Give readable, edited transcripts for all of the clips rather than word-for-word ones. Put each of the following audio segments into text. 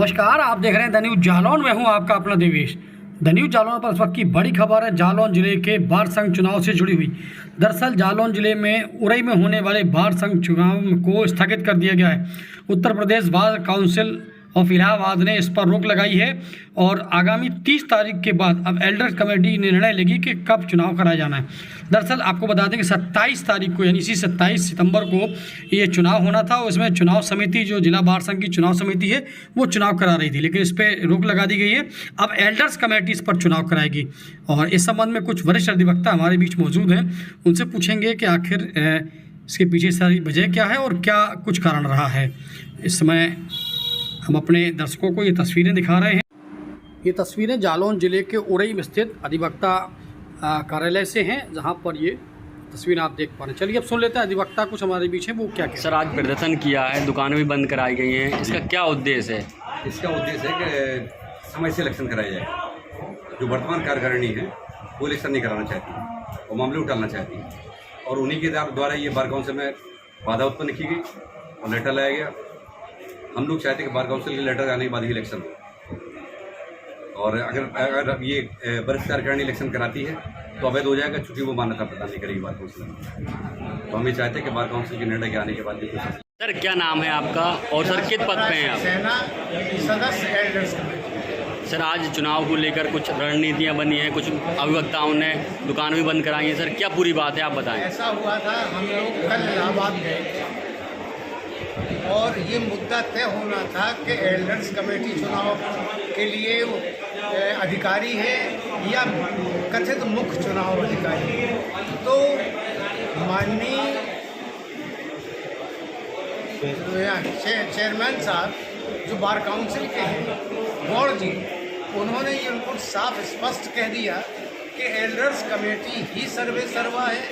नमस्कार, आप देख रहे हैं द न्यूज़ जालौन। मैं हूं आपका अपना देवेश। द न्यूज़ जालौन पर इस वक्त की बड़ी खबर है जालौन जिले के बार संघ चुनाव से जुड़ी हुई। दरअसल जालौन जिले में उरई में होने वाले बार संघ चुनाव को स्थगित कर दिया गया है। Uttar Pradesh bar council of Allahabad ने इस पर रोक लगाई है और आगामी 30 तारीख के बाद अब एल्डर्स कमेटी निर्णय लेगी कि कब चुनाव कराया जाना है। दरअसल आपको बता दें कि 27 तारीख को यानी इसी 27 सितंबर को ये चुनाव होना था। उसमें चुनाव समिति जो जिला बार संघ की चुनाव समिति है वो चुनाव करा रही थी, लेकिन इस पर रोक लगा दी गई है। अब एल्डर्स कमेटी इस पर चुनाव कराएगी और इस संबंध में कुछ वरिष्ठ अधिवक्ता हमारे बीच मौजूद हैं। उनसे पूछेंगे कि आखिर इसके पीछे सारी वजह क्या है और क्या कुछ कारण रहा है। इस समय हम अपने दर्शकों को ये तस्वीरें दिखा रहे हैं। ये तस्वीरें जालौन जिले के उरई में स्थित अधिवक्ता कार्यालय से हैं, जहां पर ये तस्वीर आप देख पा रहे हैं। चलिए अब सुन लेते हैं अधिवक्ता कुछ हमारे बीच है वो क्या कहते हैं। सर, आज प्रदर्शन किया है, दुकानें भी बंद कराई गई हैं, इसका क्या उद्देश्य है? इसका उद्देश्य है कि समय से इलेक्शन कराया जाए। जो वर्तमान कार्यकारिणी है वो इलेक्शन नहीं कराना चाहती, वो मामले उठाना चाहती है और उन्हीं के द्वारा ये बार काउंसिल में बाधा उत्पन्न की गई और लेटर लाया गया। हम लोग चाहते हैं कि बार काउंसिल के लेटर आने के बाद ही इलेक्शन हो और अगर ये वरिष्ठ कार्यकारिणी इलेक्शन कराती है तो अवैध हो जाएगा, चूँकि वो मान्यता प्रदान नहीं करेगी बार काउंसिल में। तो हम ये चाहते हैं कि बार काउंसिल के निर्णय के आने के बाद ये कोशिश। सर, क्या नाम है आपका और सर किस पद पे हैं आप? सेना सदस्य एल्डर्स कमेटी। सर, आज चुनाव को लेकर कुछ रणनीतियाँ बनी हैं, कुछ अभिवक्ताओं ने दुकान भी बंद कराई हैं। सर, क्या पूरी बात है, आप बताएं। ऐसा हुआ था, हम लोग कल इलाहाबाद गए थे और ये मुद्दा तय होना था कि एल्डर्स कमेटी चुनाव के लिए अधिकारी है या कथित मुख्य चुनाव अधिकारी है। तो माननीय चेयरमैन साहब जो बार काउंसिल के हैं गौड़ जी, उन्होंने ये उनको साफ स्पष्ट कह दिया कि एल्डर्स कमेटी ही सर्वे सर्वा है।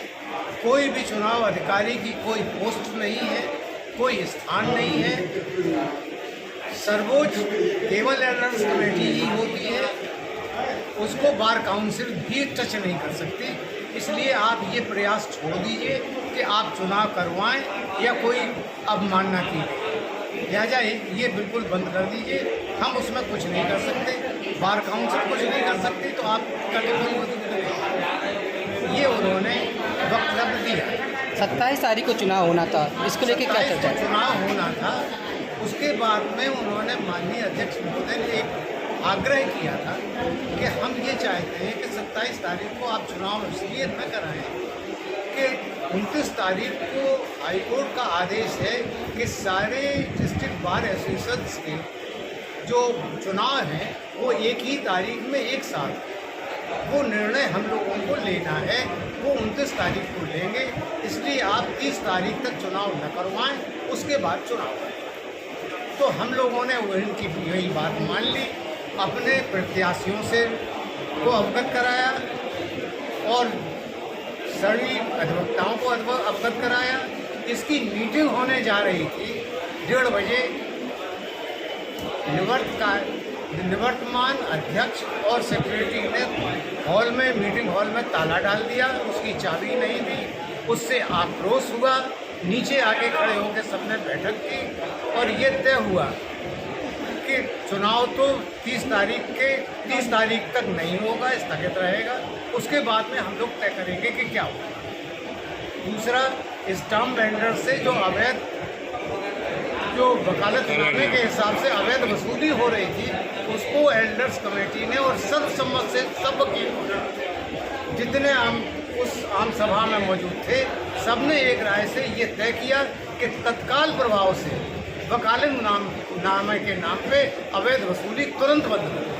कोई भी चुनाव अधिकारी की कोई पोस्ट नहीं है, कोई स्थान नहीं है। सर्वोच्च केवल एल्डर्स कमेटी ही होती है, उसको बार काउंसिल भी टच नहीं कर सकती। इसलिए आप ये प्रयास छोड़ दीजिए कि आप चुनाव करवाएं या कोई अवमानना की, लिहाजा ये बिल्कुल बंद कर दीजिए। हम उसमें कुछ नहीं कर सकते, बार काउंसिल कुछ नहीं कर सकती, तो आप ये उन्होंने वक्तव्य दिया। 27 तारीख को चुनाव होना था, इसको लेके क्या चर्चा? चुनाव होना था, उसके बाद में उन्होंने माननीय अध्यक्ष महोदय ने एक आग्रह किया था कि हम ये चाहते हैं कि 27 तारीख को आप चुनाव इसलिए न कराएं कि 29 तारीख को हाईकोर्ट का आदेश है कि सारे डिस्ट्रिक्ट बार एसोसिएशंस के जो चुनाव हैं वो एक ही तारीख में एक साथ, वो निर्णय हम लोगों को लेना है, वो 29 तारीख को लेंगे। इसलिए आप 30 तारीख तक चुनाव न करवाएं, उसके बाद चुनाव करें। तो हम लोगों ने उनकी यही बात मान ली, अपने प्रत्याशियों से को अवगत कराया और सभी अधिवक्ताओं को अवगत कराया। इसकी मीटिंग होने जा रही थी 1:30 बजे। निवर्तमान अध्यक्ष और सेक्रेटरी ने हॉल में, मीटिंग हॉल में ताला डाल दिया, उसकी चाबी नहीं दी। उससे आक्रोश हुआ, नीचे आके खड़े होकर सबने बैठक की और ये तय हुआ कि चुनाव तो 30 तारीख तक नहीं होगा, स्थगित रहेगा। उसके बाद में हम लोग तय करेंगे कि क्या होगा। दूसरा, स्टाम्प वेंडर से जो अवैध जो वकालतनामे के हिसाब से अवैध वसूली हो रही थी, उसको एल्डर्स कमेटी ने और सर्वसम्मत से सब वकील जितने उस आम सभा में मौजूद थे, सबने एक राय से ये तय किया कि तत्काल प्रभाव से वकालतनामे के नाम पे अवैध वसूली तुरंत बंद करें।